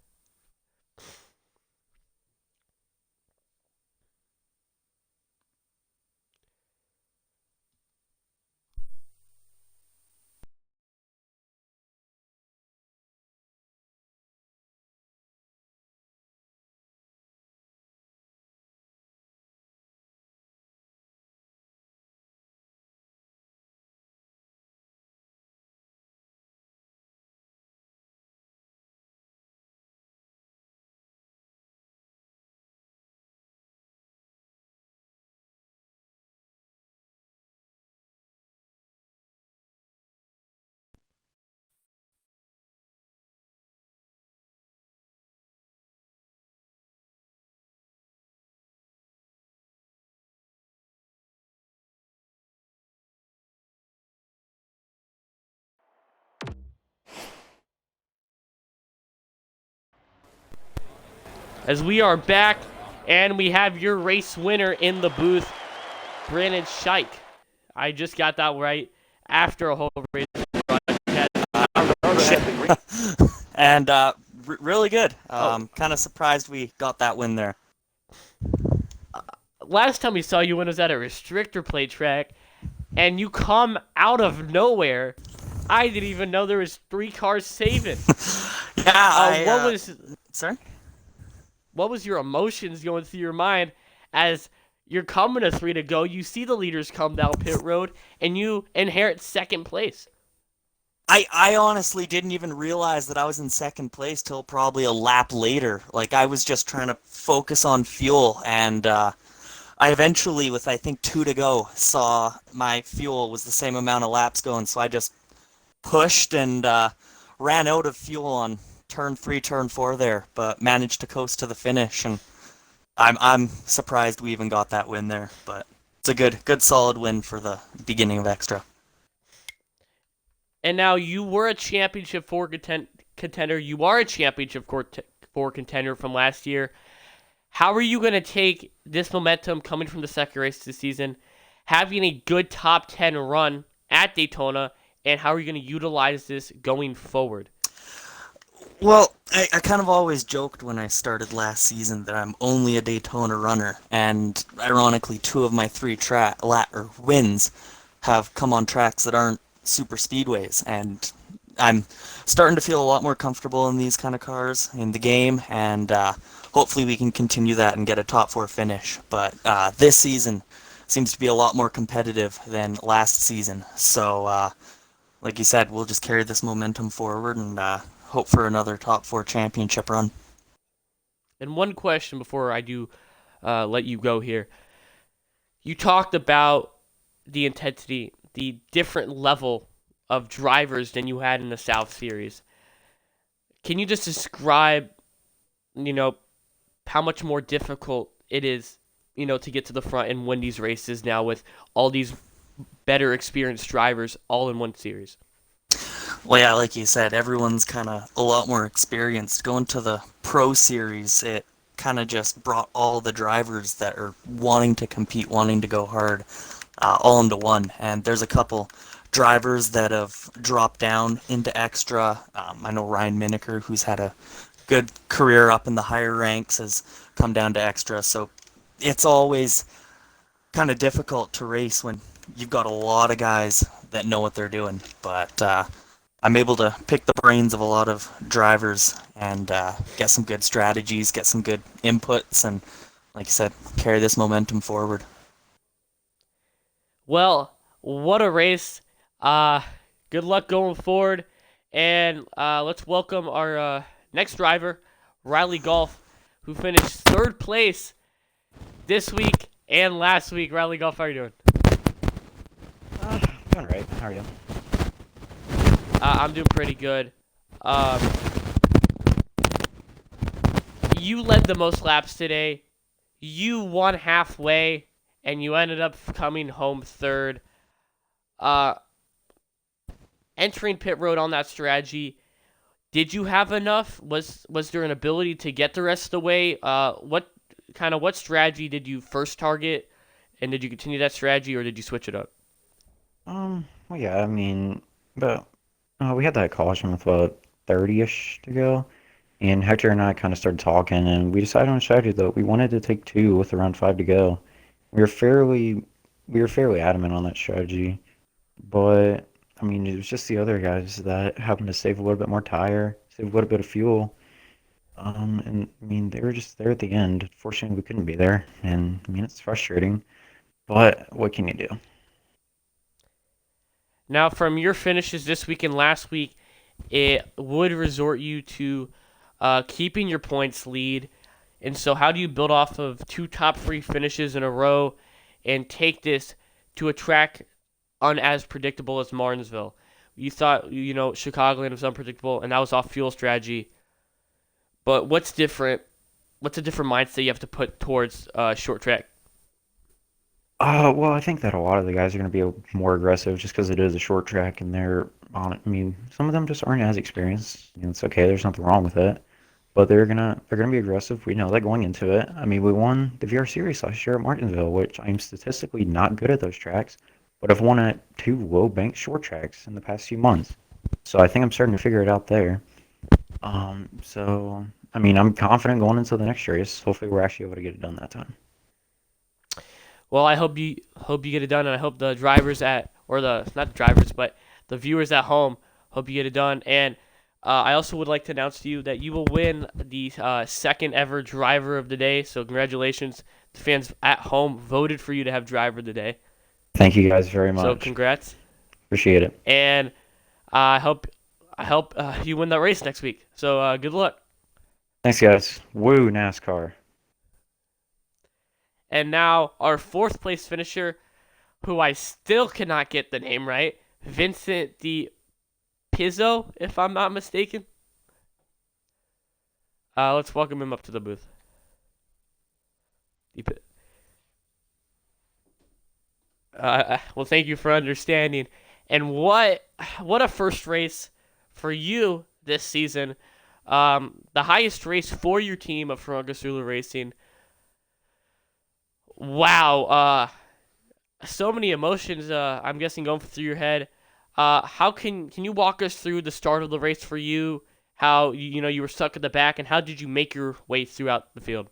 as we are back and we have your race winner in the booth, Brandon Scheich. I just got that right after a whole race broadcast. And really good. Kind of surprised we got that win there. Last time we saw you win was at a restrictor plate track, and you come out of nowhere. I didn't even know there was 3 cars saving. Yeah, sorry? What was your emotions going through your mind as you're coming to 3 to go? You see the leaders come down pit road, and you inherit second place. I honestly didn't even realize that I was in second place till probably a lap later. Like, I was just trying to focus on fuel, and I eventually, with I think 2 to go, saw my fuel was the same amount of laps going, so I just pushed and ran out of fuel on turn 3, turn 4 there, but managed to coast to the finish, and I'm surprised we even got that win there, but it's a good solid win for the beginning of XTRA. And now you were a championship 4 contender. You are a championship 4 contender from last year. How are you going to take this momentum coming from the second race this season, having a good top 10 run at Daytona, and how are you going to utilize this going forward? Well, I kind of always joked when I started last season that I'm only a Daytona runner, and ironically, 2 of my 3 wins have come on tracks that aren't super speedways, and I'm starting to feel a lot more comfortable in these kind of cars in the game, and hopefully we can continue that and get a top 4 finish. But this season seems to be a lot more competitive than last season, so like you said, we'll just carry this momentum forward and hope for another top 4 championship run. And one question before I do let you go here. You talked about the intensity, the different level of drivers than you had in the South Series. Can you just describe, how much more difficult it is, to get to the front and win these races now with all these better experienced drivers all in one series? Well, yeah, like you said, everyone's kind of a lot more experienced. Going to the Pro Series, it kind of just brought all the drivers that are wanting to compete, wanting to go hard, all into one. And there's a couple drivers that have dropped down into XTRA. I know Ryan Miniker, who's had a good career up in the higher ranks, has come down to XTRA. So it's always kind of difficult to race when you've got a lot of guys that know what they're doing. But I'm able to pick the brains of a lot of drivers and get some good strategies, get some good inputs, and, like I said, carry this momentum forward. Well, what a race. Good luck going forward. And let's welcome our next driver, Riley Golf, who finished 3rd place this week and last week. Riley Golf, how are you doing? Doing right. How are you? I'm doing pretty good. You led the most laps today. You won halfway, and you ended up coming home 3rd. Entering pit road on that strategy, did you have enough? Was there an ability to get the rest of the way? What strategy did you first target, and did you continue that strategy, or did you switch it up? Well, yeah, I mean, but we had that caution with what 30-ish to go, and Hector and I kind of started talking, and we decided on a strategy that we wanted to take 2 with around 5 to go. We were fairly adamant on that strategy, but I mean, it was just the other guys that happened to save a little bit more tire, save a little bit of fuel. And I mean, they were just there at the end. Fortunately, we couldn't be there, and I mean, it's frustrating, but what can you do? Now, from your finishes this week and last week, it would resort you to keeping your points lead. And so how do you build off of 2 top 3 finishes in a row and take this to a track as predictable as Martinsville? You thought, Chicagoland was unpredictable, and that was off fuel strategy. But what's different? What's a different mindset you have to put towards short track? Well, I think that a lot of the guys are going to be more aggressive just because it is a short track and they're on it. I mean, some of them just aren't as experienced. It's okay. There's nothing wrong with it. but they're gonna be aggressive. We know that going into it. I mean, we won the VR Series last year at Martinsville, which I'm statistically not good at those tracks, but I've won at two low bank short tracks in the past few months. So I think I'm starting to figure it out there. So I mean, I'm confident going into the next race. Hopefully, we're actually able to get it done that time. Well, I hope you get it done, and I hope the drivers or the not the drivers, but the viewers at home hope you get it done. And I also would like to announce to you that you will win the second ever driver of the day. So congratulations, the fans at home voted for you to have driver of the day. Thank you guys very So much. congrats, Appreciate it. and I hope you win that race next week. So good luck. Thanks, guys. Woo, NASCAR. And now our fourth place finisher, who I still cannot get the name right, Vincent Di Pizzo, if I'm not mistaken. Let's welcome him up to the booth. Well, thank you for understanding. And what a first race for you this season. The highest race for your team of Ferragasulu Racing. Wow. So many emotions. I'm guessing going through your head. How can you walk us through the start of the race for you? How you were stuck at the back, and how did you make your way throughout the field?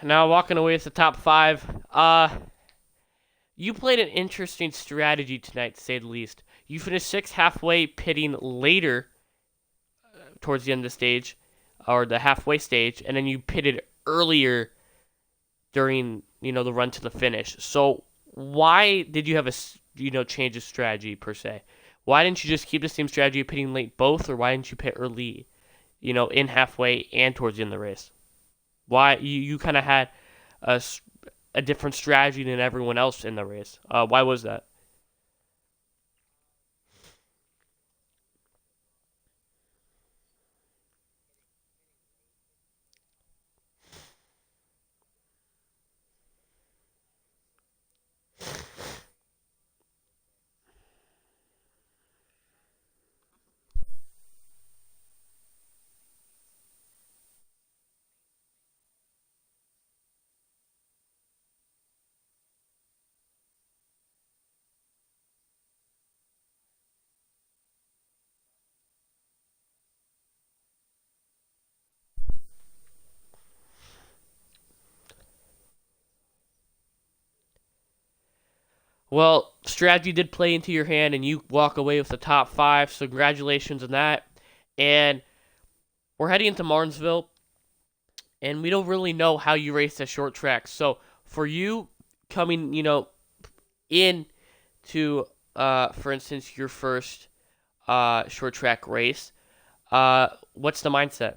Now walking away with the top five. You played an interesting strategy tonight, to say the least. You finished sixth halfway, pitting later towards the end of the stage, or the halfway stage, and then you pitted earlier during the run to the finish. So why did you have a change of strategy per se? Why didn't you just keep the same strategy of pitting late both, or why didn't you pit early, in halfway and towards the end of the race? Why you kind of had a different strategy than everyone else in the race? Why was that? Well, strategy did play into your hand, and you walk away with the top five. So congratulations on that. And we're heading into Martinsville, and we don't really know how you race at short tracks. So for you coming, in to, for instance, your first short track race, what's the mindset?